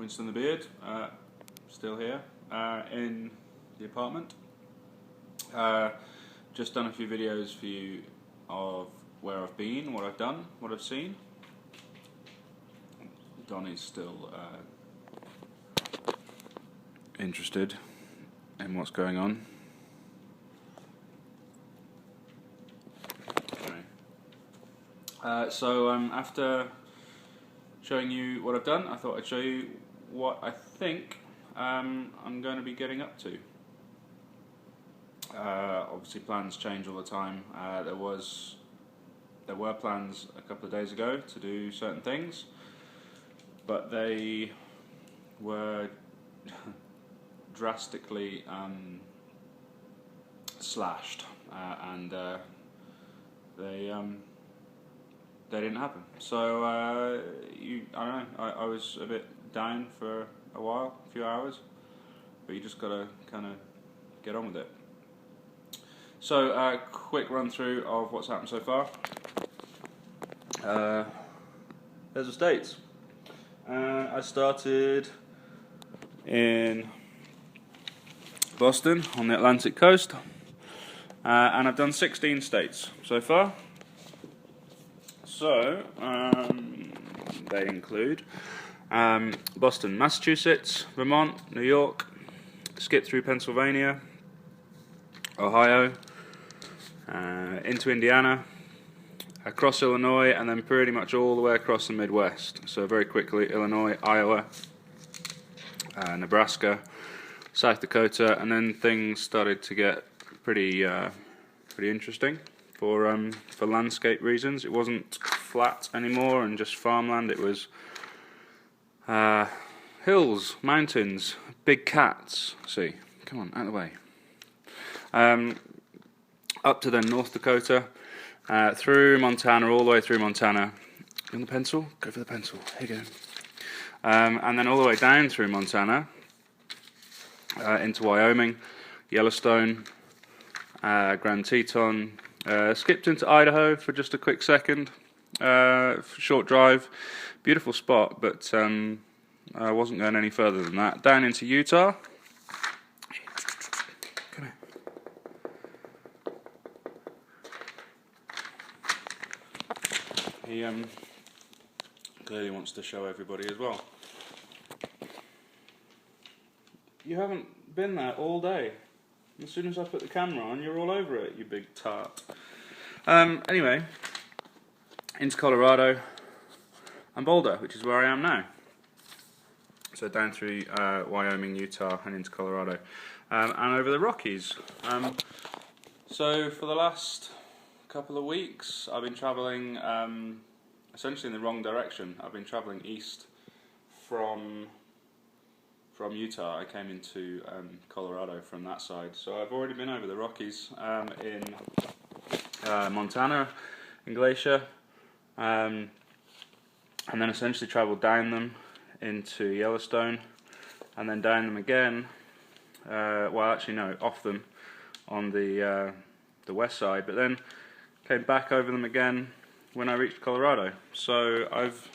Winston the Beard, still here in the apartment. Just done a few videos for you of where I've been, what I've done, what I've seen. Donnie's still interested in what's going on. So after showing you what I've done, I thought I'd show you what I think I'm going to be getting up to. Obviously plans change all the time. There were plans a couple of days ago to do certain things, but they were drastically slashed, and they didn't happen. So I don't know. I was a bit down for a while, a few hours, but you just gotta kind of get on with it. So quick run through of what's happened so far. There's the States. I started in Boston on the Atlantic coast, and I've done 16 states so far. So they include Boston, Massachusetts, Vermont, New York, skip through Pennsylvania, Ohio, into Indiana, across Illinois, and then pretty much all the way across the Midwest. So very quickly, Illinois, Iowa, Nebraska, South Dakota, and then things started to get pretty interesting for landscape reasons. It wasn't flat anymore and just farmland. It was hills, mountains, big cats. See, come on, out of the way. Up to then North Dakota, through Montana, all the way through Montana. You want the pencil? Go for the pencil. Here you go. And then all the way down through Montana, into Wyoming, Yellowstone, Grand Teton, skipped into Idaho for just a quick second, short drive, beautiful spot, but I wasn't going any further than that. Down into Utah. Come here. He clearly wants to show everybody as well. You haven't been there all day. As soon as I put the camera on, you're all over it, you big tart. Anyway, into Colorado and Boulder, which is where I am now. So down through Wyoming, Utah, and into Colorado, and over the Rockies. So for the last couple of weeks, I've been travelling essentially in the wrong direction. I've been travelling east from Utah. I came into Colorado from that side, so I've already been over the Rockies in Montana, in Glacier, and then essentially travelled down them into Yellowstone, and then down them again. Well, actually no, off them on the west side, but then came back over them again when I reached Colorado. So I've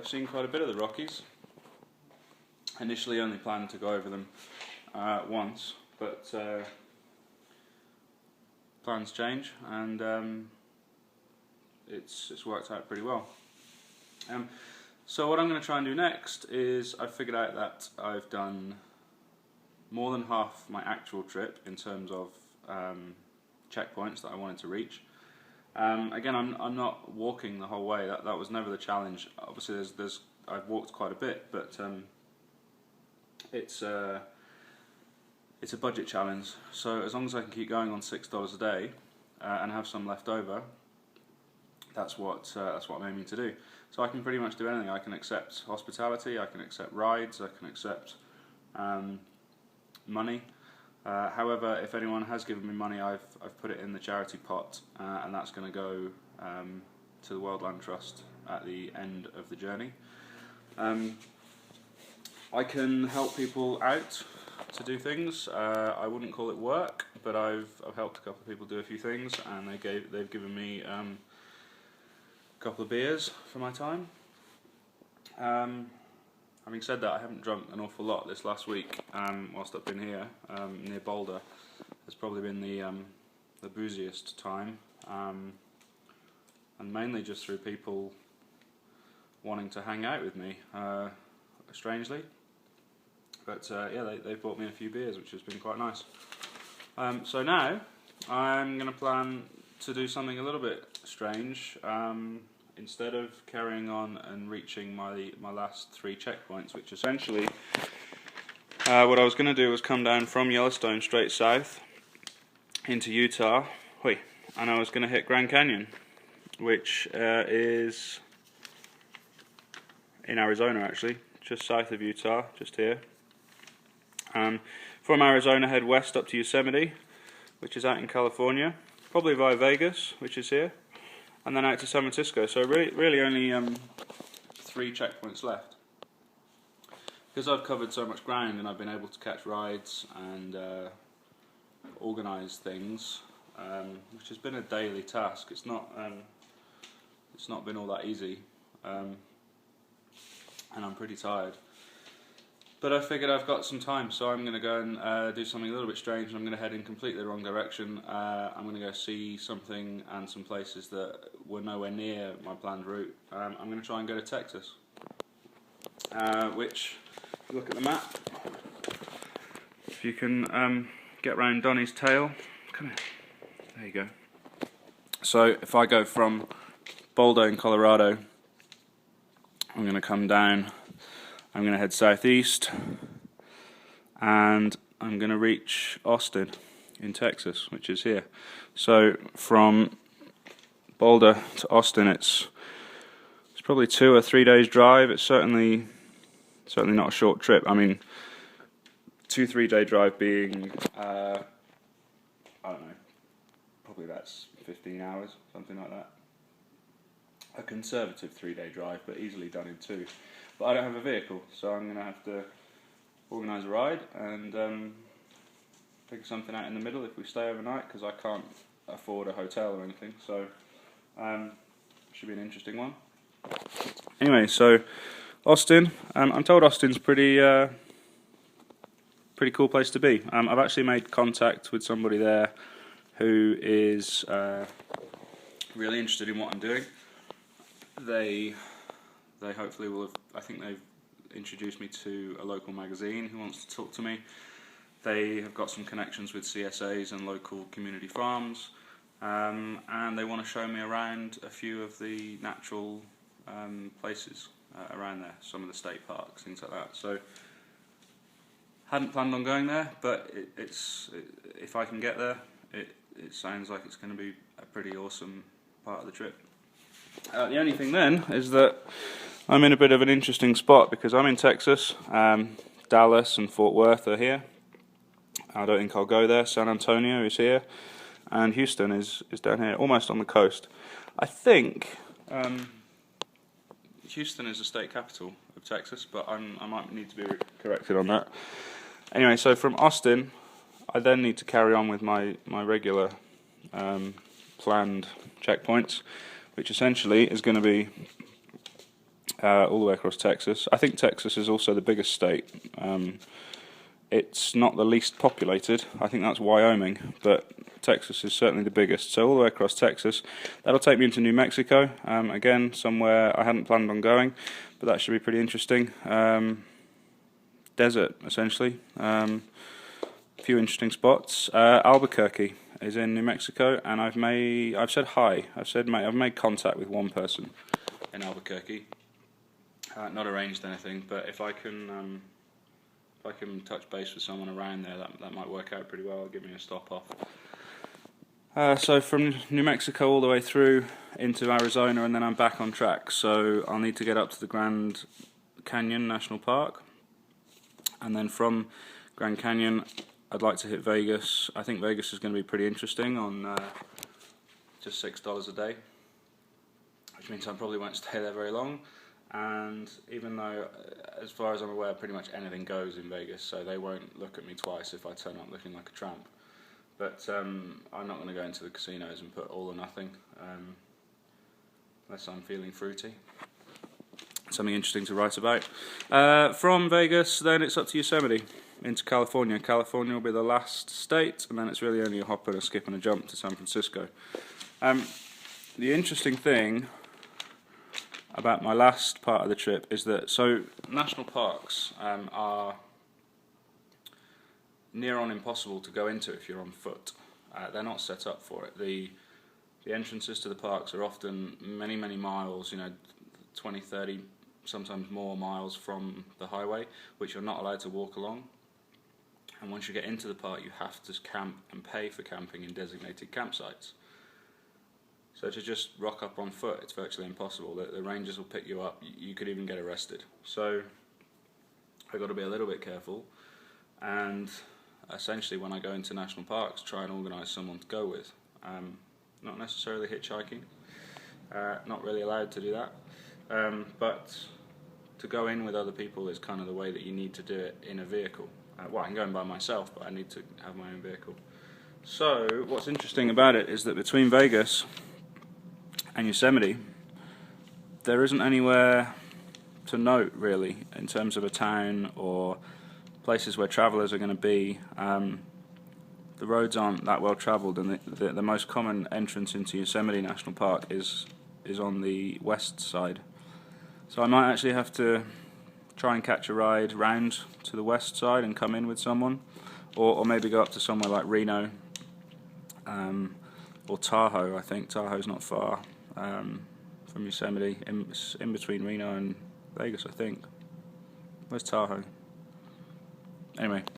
seen quite a bit of the Rockies. Initially only planned to go over them once, but plans change, and it's worked out pretty well. So what I'm going to try and do next is I've figured out that I've done more than half my actual trip in terms of checkpoints that I wanted to reach. Again, I'm not walking the whole way. That was never the challenge. Obviously, I've walked quite a bit, but it's a budget challenge. So as long as I can keep going on $6 a day and have some left over, that's what I'm aiming to do. So I can pretty much do anything. I can accept hospitality, I can accept rides, I can accept money. However, if anyone has given me money, I've put it in the charity pot, and that's going to go to the World Land Trust at the end of the journey. I can help people out to do things. I wouldn't call it work, but I've helped a couple of people do a few things, and they've given me a couple of beers for my time. I having said that, I haven't drunk an awful lot this last week. Whilst I've been here near Boulder, has probably been the booziest time, and mainly just through people wanting to hang out with me, strangely. But yeah, they've bought me a few beers, which has been quite nice. So now I'm going to plan to do something a little bit strange. Instead of carrying on and reaching my last 3 checkpoints, which essentially what I was going to do was come down from Yellowstone straight south into Utah, and I was going to hit Grand Canyon, which is in Arizona actually, just south of Utah, just here. From Arizona, head west up to Yosemite, which is out in California, probably via Vegas, which is here, and then out to San Francisco. So really only 3 checkpoints left. Because I've covered so much ground and I've been able to catch rides and organise things, which has been a daily task. It's not been all that easy, and I'm pretty tired. But I figured I've got some time, so I'm going to go and do something a little bit strange, and I'm going to head in completely the wrong direction. I'm going to go see something and some places that were nowhere near my planned route. I'm going to try and go to Texas, which, if you look at the map, if you can get round Donnie's tail, come here, there you go. So if I go from Boulder in Colorado, I'm going to come down, I'm going to head southeast, and I'm going to reach Austin in Texas, which is here. So from Boulder to Austin, it's probably 2 or 3 days drive. It's certainly not a short trip. I mean, 2-3 day drive being I don't know, probably that's 15 hours, something like that. A conservative 3 day drive, but easily done in 2. But I don't have a vehicle, so I'm going to have to organise a ride and figure something out in the middle if we stay overnight, because I can't afford a hotel or anything, so should be an interesting one. Anyway, so Austin, I'm told Austin's pretty cool place to be. I've actually made contact with somebody there who is really interested in what I'm doing. They hopefully will have, I think they've introduced me to a local magazine who wants to talk to me. They have got some connections with CSAs and local community farms, and they want to show me around a few of the natural places around there, some of the state parks, things like that. So, hadn't planned on going there, but if I can get there, it sounds like it's going to be a pretty awesome part of the trip. The only thing then is that I'm in a bit of an interesting spot, because I'm in Texas, Dallas and Fort Worth are here. I don't think I'll go there. San Antonio is here, and Houston is down here, almost on the coast. I think Houston is the state capital of Texas, but I might need to be corrected on that. Anyway, so from Austin, I then need to carry on with my regular planned checkpoints, which essentially is going to be all the way across Texas. I think Texas is also the biggest state. It's not the least populated. I think that's Wyoming, but Texas is certainly the biggest. So all the way across Texas. That'll take me into New Mexico, again, somewhere I hadn't planned on going, but that should be pretty interesting. Desert, essentially. A few interesting spots. Albuquerque is in New Mexico, and I've said hi. I've made contact with one person in Albuquerque. Not arranged anything, but if I can touch base with someone around there, that might work out pretty well. It'll give me a stop off. So from New Mexico all the way through into Arizona, and then I'm back on track. So I'll need to get up to the Grand Canyon National Park, and then from Grand Canyon I'd like to hit Vegas. I think Vegas is going to be pretty interesting on just $6 a day, which means I probably won't stay there very long. And even though, as far as I'm aware, pretty much anything goes in Vegas, so they won't look at me twice if I turn up looking like a tramp. But I'm not going to go into the casinos and put all or nothing, unless I'm feeling fruity. something interesting to write about. From Vegas, then it's up to Yosemite, into California. California will be the last state, and then it's really only a hop and a skip and a jump to San Francisco. The interesting thing about my last part of the trip is that, so national parks are near on impossible to go into if you're on foot. They're not set up for it. The entrances to the parks are often many, many miles, 20, 30, sometimes more miles from the highway, which you're not allowed to walk along. And once you get into the park, you have to camp and pay for camping in designated campsites. So to just rock up on foot, it's virtually impossible. The rangers will pick you up. You could even get arrested. So I've got to be a little bit careful, and essentially when I go into national parks, try and organise someone to go with. Not necessarily hitchhiking, not really allowed to do that, but to go in with other people is kind of the way that you need to do it in a vehicle. Well, I can go in by myself, but I need to have my own vehicle. So what's interesting about it is that between Vegas and Yosemite, there isn't anywhere to note really in terms of a town or places where travellers are going to be. The roads aren't that well travelled, and the most common entrance into Yosemite National Park is on the west side. So I might actually have to try and catch a ride round to the west side and come in with someone, or maybe go up to somewhere like Reno or Tahoe. I think Tahoe's not far from Yosemite, in between Reno and Vegas, I think. Where's Tahoe? Anyway.